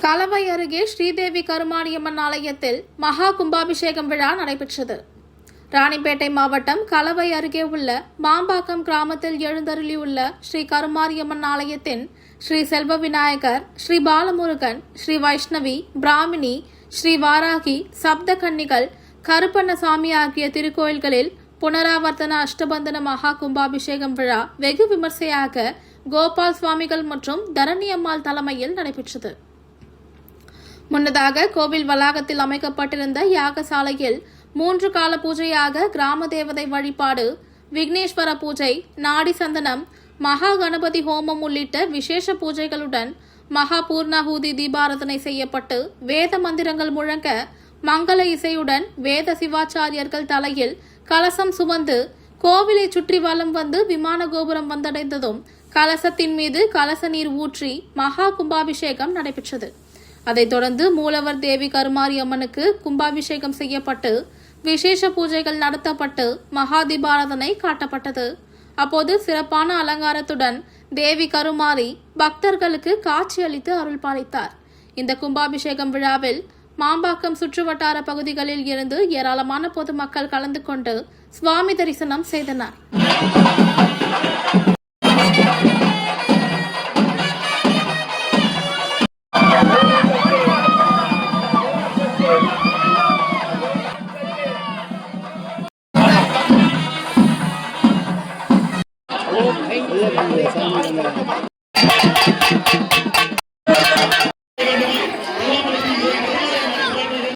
கலவை அருகே ஸ்ரீதேவி கருமாரியம்மன் ஆலயத்தில் மகா கும்பாபிஷேகம் விழா நடைபெற்றது. ராணிப்பேட்டை மாவட்டம் கலவை அருகே உள்ள மாம்பாக்கம் கிராமத்தில் எழுந்தருளியுள்ள ஸ்ரீ கருமாரியம்மன் ஆலயத்தின் ஸ்ரீ செல்வ விநாயகர், ஸ்ரீ பாலமுருகன், ஸ்ரீ வைஷ்ணவி, பிராமினி, ஸ்ரீ வாராகி, சப்த கன்னிகள், கருப்பண்ணசாமி ஆகிய திருக்கோயில்களில் புனராவர்த்தன அஷ்டபந்தன மகா கும்பாபிஷேகம் விழா வெகு விமர்சையாக கோபால் சுவாமிகள் மற்றும் தரணி அம்மாள் தலைமையில் நடைபெற்றது. முன்னதாக கோவில் வளாகத்தில் அமைக்கப்பட்டிருந்த யாகசாலையில் 3 கால பூஜையாக கிராம தேவதை வழிபாடு, விக்னேஸ்வர பூஜை, நாடி சந்தனம், மகா கணபதி ஹோமம் உள்ளிட்ட விசேஷ பூஜைகளுடன் மகா பூர்ணாஹூதி தீபாராதனை செய்யப்பட்டு வேத மந்திரங்கள் முழங்க மங்கள இசையுடன் வேத சிவாச்சாரியர்கள் தலையில் கலசம் சுமந்து கோவிலை சுற்றி வலம் வந்து விமான கோபுரம் வந்தடைந்ததும் கலசத்தின் மீது கலச நீர் ஊற்றி மகா கும்பாபிஷேகம் நடைபெற்றது. அதைத் தொடர்ந்து மூலவர் தேவி கருமாரி அம்மனுக்கு கும்பாபிஷேகம் செய்யப்பட்டு விசேஷ பூஜைகள் நடத்தப்பட்டு மகா தீபாராதனை காட்டப்பட்டது. அப்போது சிறப்பான அலங்காரத்துடன் தேவி கருமாரி பக்தர்களுக்கு காட்சியளித்து அருள் பாலித்தார். இந்த கும்பாபிஷேகம் விழாவில் மாம்பாக்கம் சுற்றுவட்டார பகுதிகளில் இருந்து ஏராளமான பொதுமக்கள் கலந்து கொண்டு சுவாமி தரிசனம் செய்தனர். Oh,